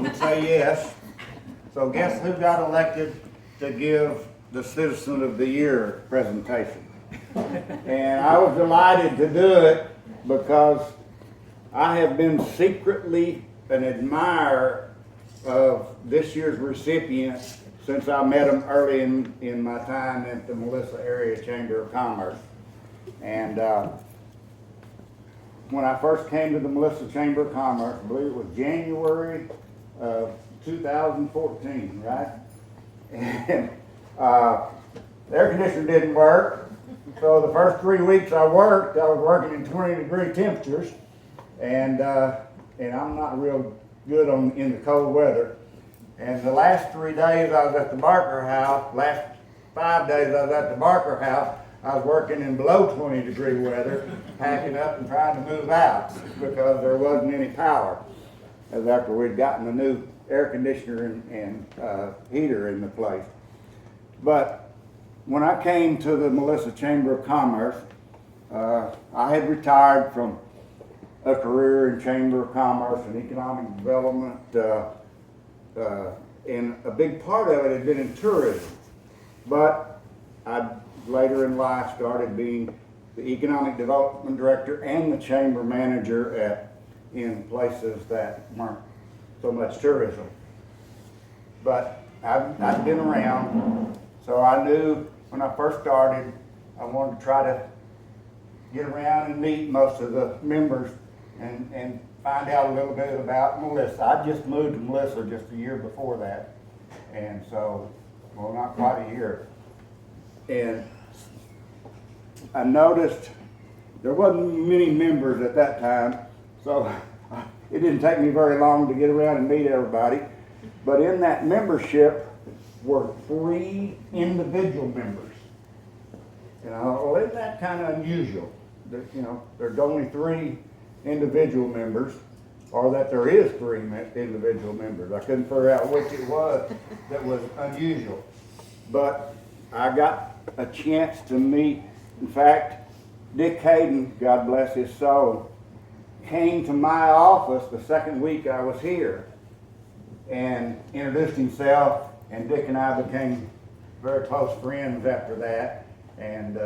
would say yes. So guess who got elected to give the Citizen of the Year presentation? And I was delighted to do it because I have been secretly an admirer of this year's recipient since I met him early in my time at the Melissa Area Chamber of Commerce. And when I first came to the Melissa Chamber of Commerce, I believe it was January of 2014, right? And the air conditioner didn't work. So the first 3 weeks I was working in 20-degree temperatures, and I'm not real good in the cold weather. And the last 3 days I was at the Barker House, last 5 days I was at the Barker House, I was working in below 20-degree weather, packing up and trying to move out because there wasn't any power. As after we'd gotten a new air conditioner and heater in the place. But when I came to the Melissa Chamber of Commerce, I had retired from a career in Chamber of Commerce and economic development, and a big part of it had been in tourism. But I later in life started being the economic development director and the chamber manager in places that weren't so much tourism. But I've been around, so I knew when I first started, I wanted to try to get around and meet most of the members and find out a little bit about Melissa. I just moved to Melissa just a year before that, and so, well, not quite a year. And I noticed there wasn't many members at that time, so it didn't take me very long to get around and meet everybody. But in that membership were 3 individual members. Well, isn't that kind of unusual? There's only 3 individual members, or that there is 3 individual members. I couldn't figure out which it was that was unusual. But I got a chance to meet, in fact, Dick Hayden, God bless his soul, came to my office the second week I was here and introduced himself, and Dick and I became very close friends after that. And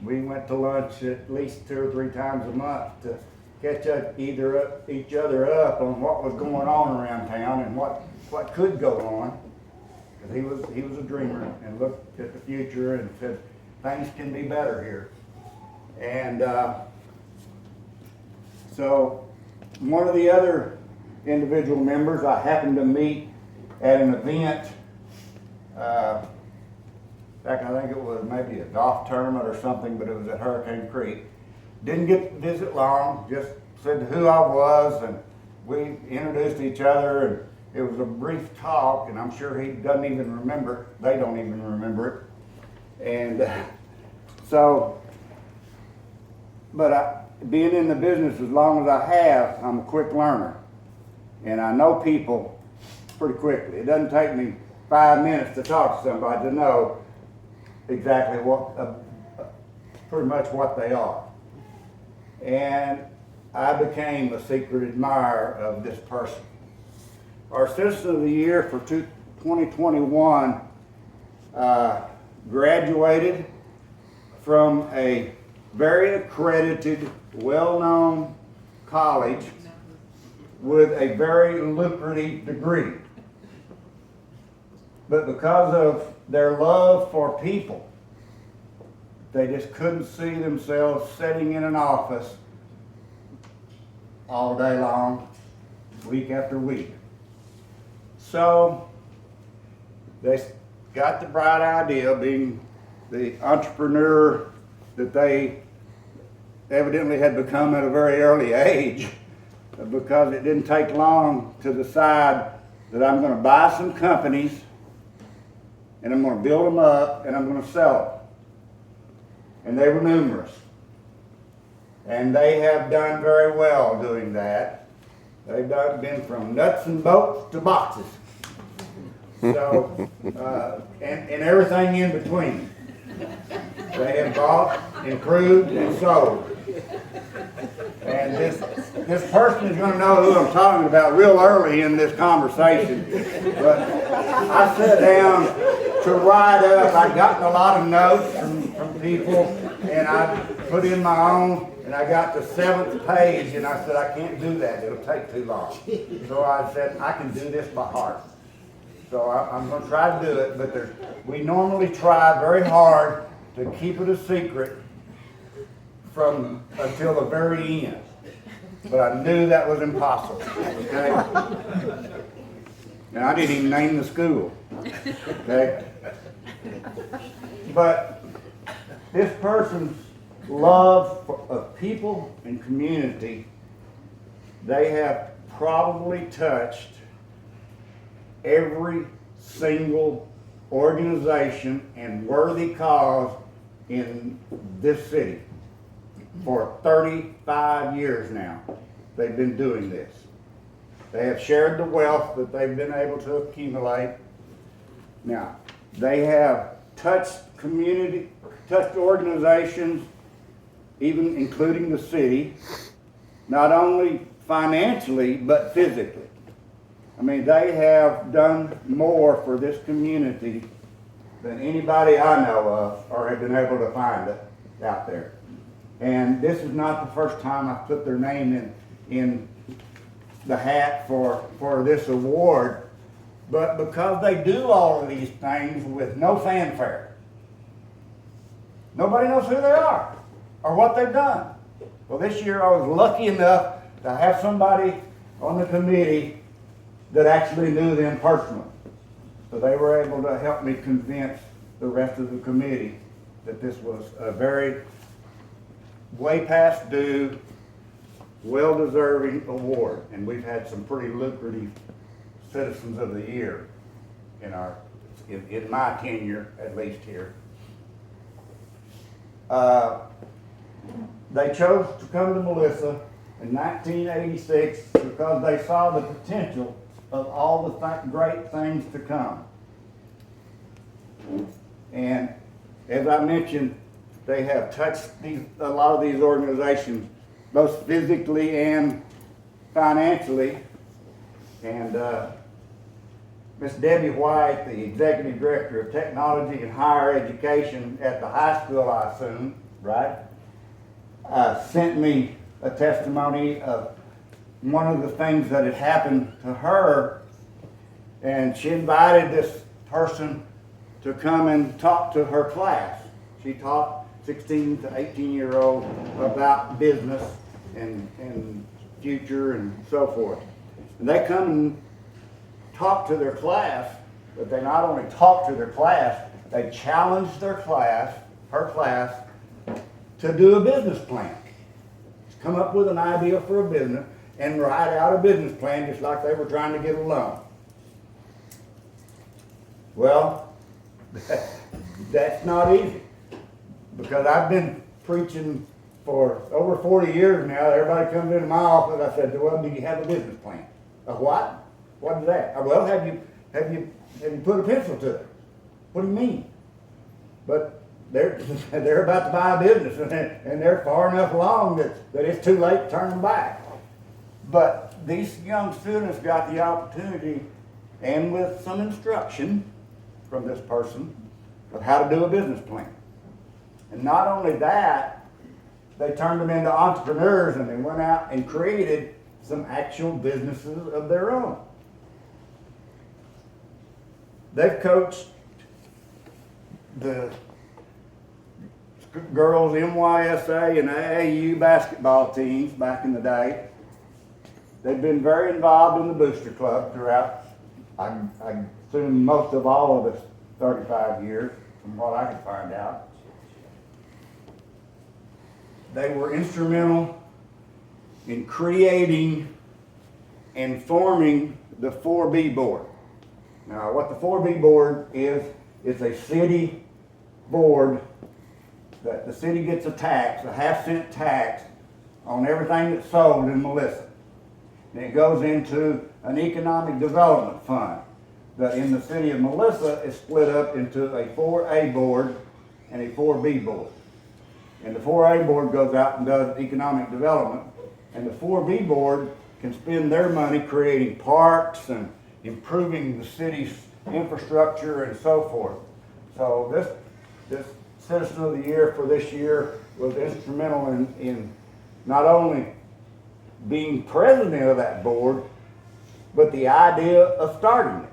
we went to lunch at least 2 or 3 times a month to catch up each other up on what was going on around town and what could go on. Because he was a dreamer and looked at the future and said, things can be better here. And so one of the other individual members I happened to meet at an event. In fact, I think it was maybe a golf tournament or something, but it was at Hurricane Creek. Didn't get to visit long, just said who I was, and we introduced each other, and it was a brief talk, and I'm sure he doesn't even remember, they don't even remember it. And being in the business as long as I have, I'm a quick learner. And I know people pretty quickly. It doesn't take me 5 minutes to talk to somebody to know exactly pretty much what they are. And I became a secret admirer of this person. Our Citizen of the Year for 2021 graduated from a very accredited, well-known college with a very lucrative degree. But because of their love for people, they just couldn't see themselves sitting in an office all day long, week after week. So they got the bright idea, being the entrepreneur that they evidently had become at a very early age, because it didn't take long to decide that I'm going to buy some companies and I'm going to build them up and I'm going to sell them. And they were numerous. And they have done very well doing that. They've been from nuts and bolts to boxes. So, and everything in between. They have bought, improved, and sold. And this person is going to know who I'm talking about real early in this conversation. But I sat down to write up. I'd gotten a lot of notes from people, and I put in my own, and I got the 7th page, and I said, I can't do that. It'll take too long. So I said, I can do this by heart. So I'm going to try to do it, but we normally try very hard to keep it a secret from until the very end. But I knew that was impossible, okay? And I didn't even name the school, okay? But this person's love of people and community, they have probably touched every single organization and worthy cause in this city. For 35 years now, they've been doing this. They have shared the wealth that they've been able to accumulate. Now, they have touched touched organizations, even including the city, not only financially, but physically. I mean, they have done more for this community than anybody I know of or have been able to find it out there. And this is not the first time I've put their name in the hat for this award, but because they do all of these things with no fanfare. Nobody knows who they are or what they've done. Well, this year I was lucky enough to have somebody on the committee that actually knew them personally. So they were able to help me convince the rest of the committee that this was a very way past due, well-deserving award. And we've had some pretty lucrative Citizens of the Year in my tenure, at least here. They chose to come to Melissa in 1986 because they saw the potential of all the great things to come. And as I mentioned, they have touched a lot of these organizations, both physically and financially. And Miss Debbie White, the Executive Director of Technology and Higher Education at the high school, I assume, right? Sent me a testimony of one of the things that had happened to her, and she invited this person to come and talk to her class. She taught 16 to 18-year-olds about business and future and so forth. And they come and talk to their class, but they not only talk to their class, they challenge their class, her class, to do a business plan. Come up with an idea for a business and write out a business plan just like they were trying to get a loan. Well, that's not easy, because I've been preaching for over 40 years now. Everybody comes into my office, I said, well, do you have a business plan? A what? What is that? Well, have you put a pencil to it? What do you mean? But they're about to buy a business, and they're far enough along that it's too late to turn them back. But these young students got the opportunity, and with some instruction from this person, of how to do a business plan. And not only that, they turned them into entrepreneurs, and they went out and created some actual businesses of their own. They've coached the girls NYSA and AAU basketball teams back in the day. They've been very involved in the Booster Club throughout, I assume, most of all of its 35 years, from what I could find out. They were instrumental in creating and forming the 4B board. Now, what the 4B board is a city board that the city gets a tax, a half-cent tax, on everything that's sold in Melissa. And it goes into an economic development fund that in the city of Melissa is split up into a 4A board and a 4B board. And the 4A board goes out and does economic development And the 4B board can spend their money creating parks and improving the city's infrastructure and so forth. So this Citizen of the Year for this year was instrumental in not only being president of that board, but the idea of starting it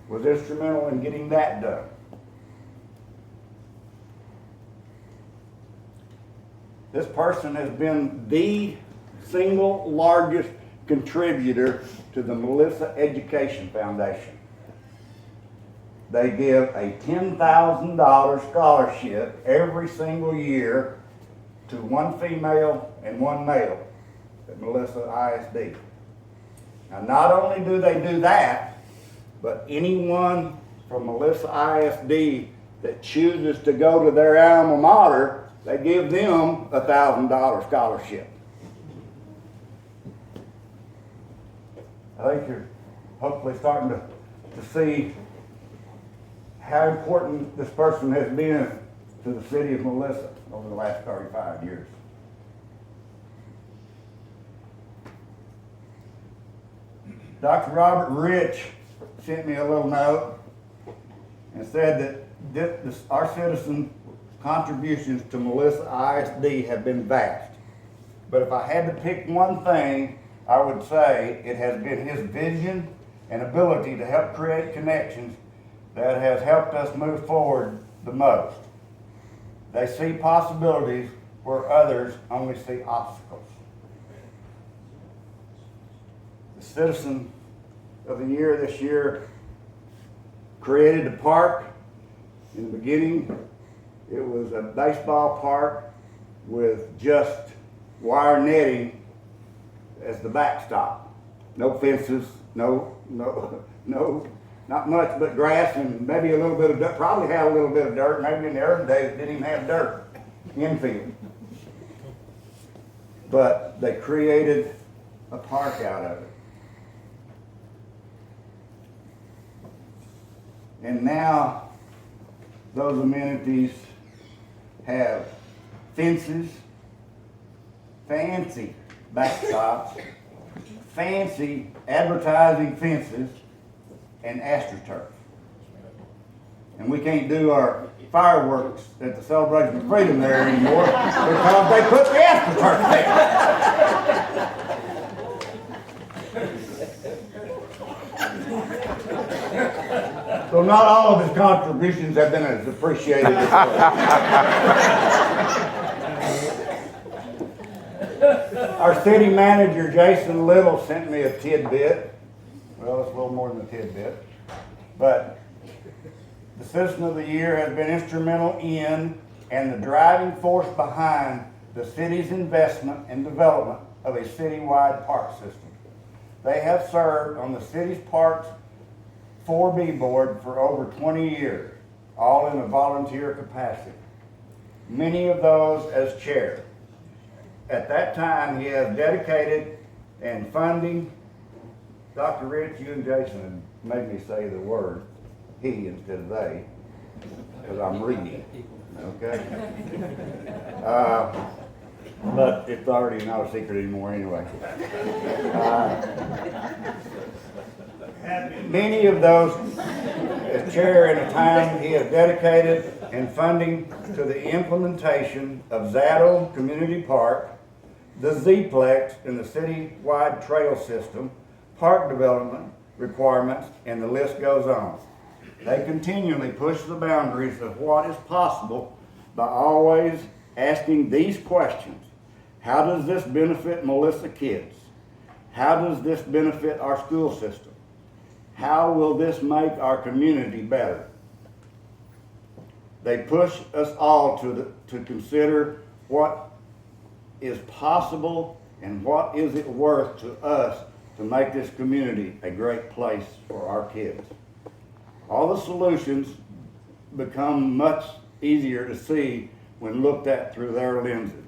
was instrumental in getting that done. This person has been the single largest contributor to the Melissa Education Foundation. They give a $10,000 scholarship every single year to one female and one male at Melissa ISD. Now, not only do they do that, but anyone from Melissa ISD that chooses to go to their alma mater, they give them a $1,000 scholarship. I think you're hopefully starting to see how important this person has been to the city of Melissa over the last 35 years. Dr. Robert Rich sent me a little note and said that our citizen contributions to Melissa ISD have been vast. But if I had to pick one thing, I would say it has been his vision and ability to help create connections that has helped us move forward the most. They see possibilities where others only see obstacles. The Citizen of the Year this year created a park. In the beginning, it was a baseball park with just wire netting as the backstop. No fences, not much but grass and maybe a little bit of dirt. Probably had a little bit of dirt. Maybe in the early days it didn't even have dirt infield. But they created a park out of it. And now those amenities have fences, fancy backstops, fancy advertising fences, and AstroTurf. And we can't do our fireworks at the Celebration of Freedom there anymore because they put the AstroTurf there. So not all of his contributions have been as appreciated as our city manager, Jason Little, sent me a tidbit. Well, it's a little more than a tidbit. But the Citizen of the Year has been instrumental in and the driving force behind the city's investment and development of a citywide park system. They have served on the city's parks 4B board for over 20 years, all in a volunteer capacity. Many of those as chair. At that time, he has dedicated and funding. Dr. Rich, you and Jason have made me say the word he instead of they, because I'm reading, okay? But it's already not a secret anymore anyway. Many of those, as chair at a time, he has dedicated and funding to the implementation of Zadel Community Park, the Z-Plex and the citywide trail system, park development requirements, and the list goes on. They continually push the boundaries of what is possible by always asking these questions. How does this benefit Melissa kids? How does this benefit our school system? How will this make our community better? They push us all to consider what is possible and what is it worth to us to make this community a great place for our kids. All the solutions become much easier to see when looked at through their lenses.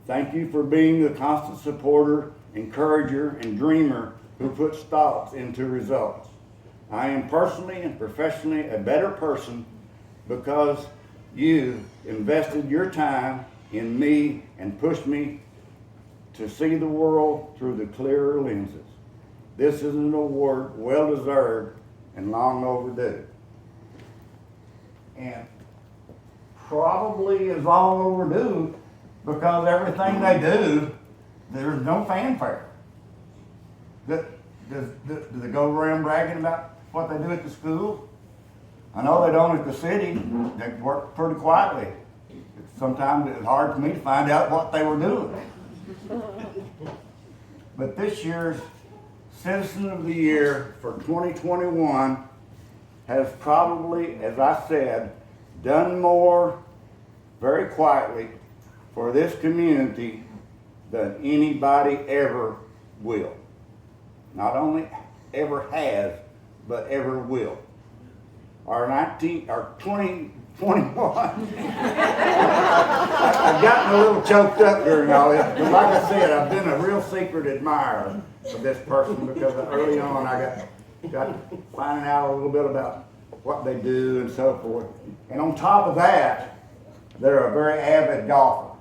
Thank you for being the constant supporter, encourager, and dreamer who puts thoughts into results. I am personally and professionally a better person because you invested your time in me and pushed me to see the world through the clearer lenses. This is an award well deserved and long overdue. And probably is long overdue because everything they do, there's no fanfare. Do they go around bragging about what they do at the school? I know they don't at the city. They work pretty quietly. Sometimes it's hard for me to find out what they were doing. But this year's Citizen of the Year for 2021 has probably, as I said, done more very quietly for this community than anybody ever will. Not only ever has, but ever will. Our 2021, I've gotten a little choked up during all this, but like I said, I've been a real secret admirer of this person because early on I got finding out a little bit about what they do and so forth. And on top of that, they're a very avid golfer.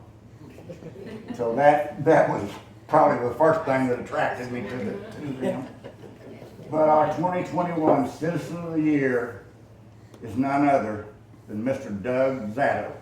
So that was probably the first thing that attracted me to them. But our 2021 Citizen of the Year is none other than Mr. Doug Zatto.